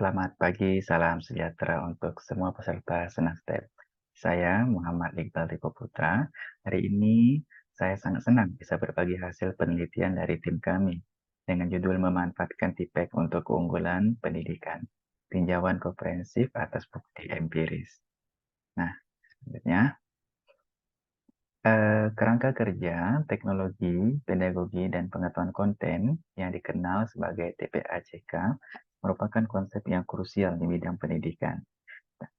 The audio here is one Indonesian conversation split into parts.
Selamat pagi, salam sejahtera untuk semua peserta Senang STEP. Saya Muhammad Iqbal Riko Putra. Hari ini saya sangat senang bisa berbagi hasil penelitian dari tim kami dengan judul memanfaatkan TIPEC untuk keunggulan pendidikan. Tinjauan komprehensif atas bukti empiris. Nah, selanjutnya, kerangka kerja, teknologi, pedagogi, dan pengetahuan konten yang dikenal sebagai TPACK merupakan konsep yang krusial di bidang pendidikan,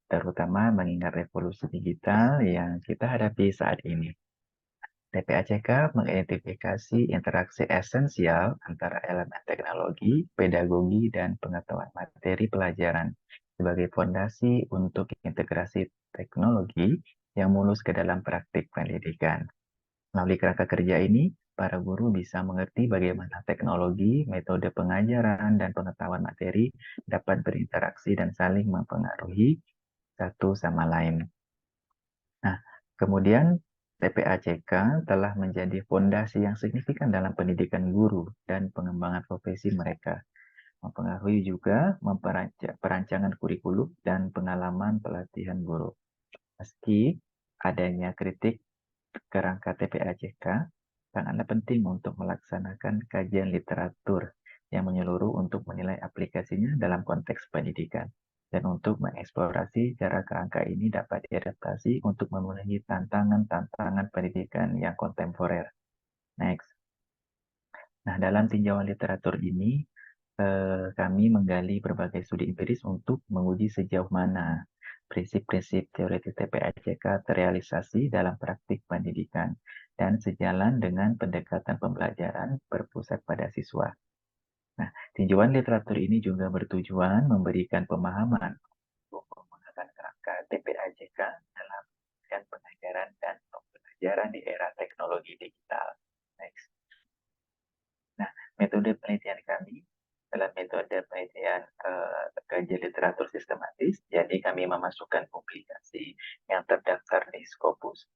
terutama mengingat revolusi digital yang kita hadapi saat ini. TPACK mengidentifikasi interaksi esensial antara elemen teknologi, pedagogi, dan pengetahuan materi pelajaran sebagai fondasi untuk integrasi teknologi yang mulus ke dalam praktik pendidikan. Melalui kerangka kerja ini, para guru bisa mengerti bagaimana teknologi, metode pengajaran, dan pengetahuan materi dapat berinteraksi dan saling mempengaruhi satu sama lain. Nah, kemudian TPACK telah menjadi fondasi yang signifikan dalam pendidikan guru dan pengembangan profesi mereka. Mempengaruhi juga perancangan kurikulum dan pengalaman pelatihan guru. Meski adanya kritik kerangka TPACK, sangatlah penting untuk melaksanakan kajian literatur yang menyeluruh untuk menilai aplikasinya dalam konteks pendidikan dan untuk mengeksplorasi cara kerangka ini dapat diadaptasi untuk memenuhi tantangan-tantangan pendidikan yang kontemporer. Next. Nah, dalam tinjauan literatur ini, kami menggali berbagai studi empiris untuk menguji sejauh mana prinsip-prinsip teori TPACK terrealisasi dalam praktik pendidikan dan sejalan dengan pendekatan pembelajaran berpusat pada siswa. Nah, tinjauan literatur ini juga bertujuan memberikan pemahaman untuk menggunakan kerangka TPACK dalam pengajaran dan pembelajaran di era teknologi digital. Next. Nah, metode penelitian kami adalah metode penelitian kajian literatur sistematis. Jadi kami memasukkan publikasi yang terdaftar di Scopus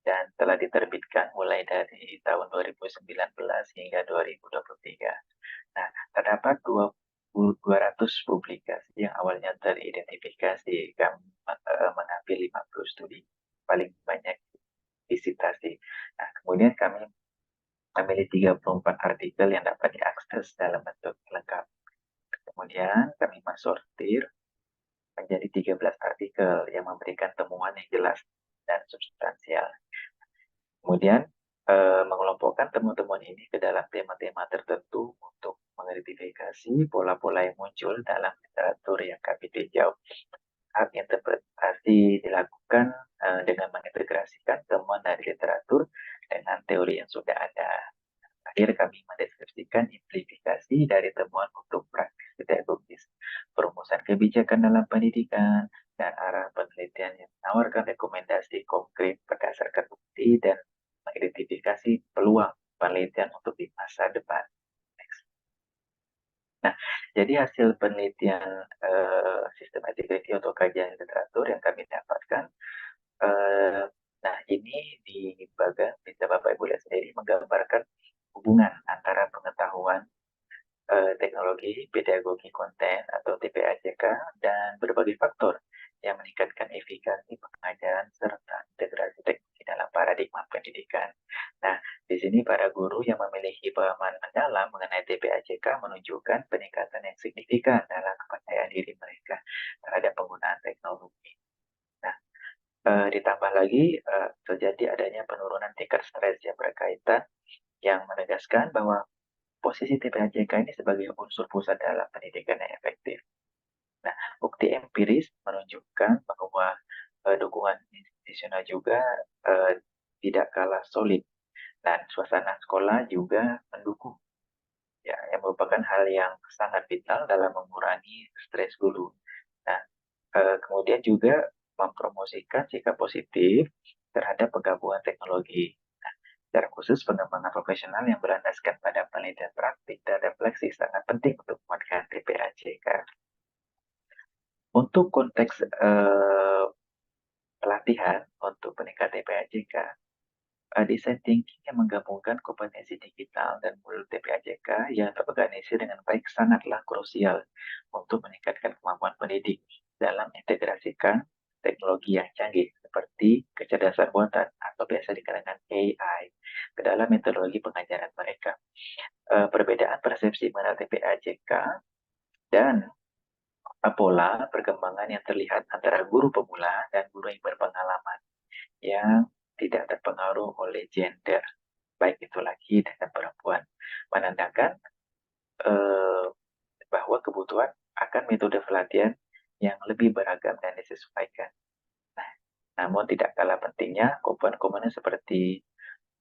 dan telah diterbitkan mulai dari tahun 2019 hingga 2023. Nah, terdapat 200 publikasi yang awalnya teridentifikasi. Kami mengambil 50 studi, paling banyak disitasi. Nah, kemudian kami memilih 34 artikel yang dapat diakses dalam bentuk lengkap. Kemudian kami mensortir menjadi 13 artikel yang memberikan temuan yang jelas dan substansial. Kemudian mengelompokkan temuan-temuan ini ke dalam tema-tema tertentu untuk mengidentifikasi pola-pola yang muncul dalam literatur yang kami tinjau. Hak interpretasi dilakukan dengan mengintegrasikan temuan dari literatur dengan teori yang sudah ada. Terakhir, kami mendeskripsikan implikasi dari temuan untuk praktis pedagogis, perumusan kebijakan dalam pendidikan, dan arah penelitian yang menawarkan rekomendasi konkret berdasarkan bukti dan mengidentifikasi peluang penelitian untuk di masa depan. Next. Nah, jadi hasil penelitian systematic review atau kajian literatur yang kami dapatkan, nah ini bisa Bapak Ibu lihat sendiri menggambarkan hubungan antara pengetahuan teknologi, pedagogi konten atau TPACK dan berbagai faktor yang meningkatkan efikasi pengajaran serta integrasi teknologi dalam paradigma pendidikan. Nah, di sini para guru yang memiliki pemahaman mendalam mengenai TPACK menunjukkan peningkatan yang signifikan dalam kepercayaan diri mereka terhadap penggunaan teknologi. Nah, ditambah lagi terjadi adanya penurunan tingkat stres yang berkaitan yang menegaskan bahwa posisi TPACK ini sebagai unsur pusat dalam pendidikan yang efektif. Nah, bukti empiris menunjukkan bahwa dukungan institusional juga tidak kalah solid dan suasana sekolah juga mendukung, ya, yang merupakan hal yang sangat vital dalam mengurangi stres guru. Nah, kemudian juga mempromosikan sikap positif terhadap penggabungan teknologi. Nah, secara khusus pengembangan profesional yang berlandaskan pada penelitian praktik dan refleksi sangat penting untuk menguatkan TPACK. Untuk konteks pelatihan untuk peningkat TPACK, desain thinking yang menggabungkan kompetensi digital dan modul TPAJK yang terorganisir dengan baik sangatlah krusial untuk meningkatkan kemampuan pendidik dalam integrasikan teknologi yang canggih seperti kecerdasan buatan atau biasa dikenal AI ke dalam metodologi pengajaran mereka. Perbedaan persepsi mengenai TPAJK dan pola perkembangan yang terlihat antara guru pemula dan guru yang berpengalaman yang tidak terpengaruh oleh gender, baik itu laki dan perempuan, menandakan eh, bahwa kebutuhan akan metode pelatihan yang lebih beragam dan disesuaikan. Nah, namun tidak kalah pentingnya komponen-komponen seperti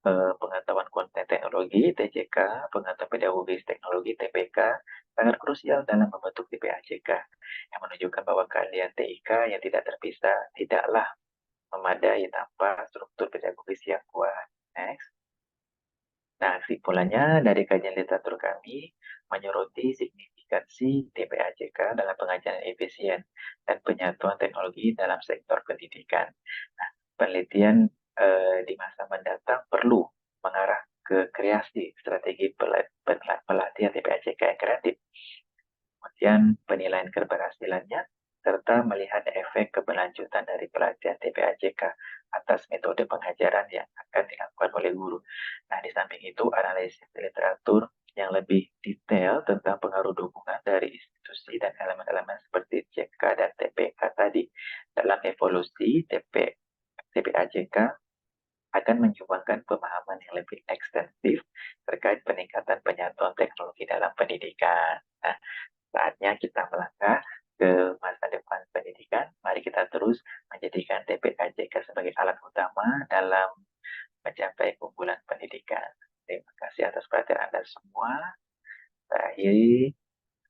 pengetahuan konten teknologi (TJK), pengetahuan pedagogis teknologi (TPK) sangat krusial dalam membentuk TPAJK yang menunjukkan bahwa keahlian TIK yang tidak terpisah tidaklah memadai tanpa struktur pedagogis yang kuat. Next. Nah, kesimpulannya dari kajian literatur kami menyoroti signifikansi TPAJK dalam pengajaran efisien dan penyatuan teknologi dalam sektor pendidikan. Nah, penelitian di masa mendatang perlu mengarah ke kreasi strategi pelatihan TPAJK yang kreatif, kemudian penilaian keberhasilannya, serta melihat efek keberlanjutan dari pelatihan TPAJK atas metode pengajaran yang akan dilakukan oleh guru. Nah, di samping itu, analisis literatur yang lebih detail tentang pengaruh dukungan dari institusi dan elemen-elemen seperti JK dan TPK tadi dalam evolusi TPAJK akan menyumbangkan pemahaman yang lebih ekstensif terkait peningkatan penyatuan teknologi dalam pendidikan. Nah, saatnya kita melangkah ke masa depan pendidikan. Mari kita terus menjadikan TPAJK sebagai alat utama dalam mencapai keunggulan pendidikan. Terima kasih atas perhatian Anda semua. Terakhir,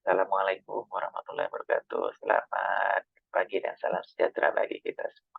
Assalamualaikum warahmatullahi wabarakatuh. Selamat pagi dan salam sejahtera bagi kita semua.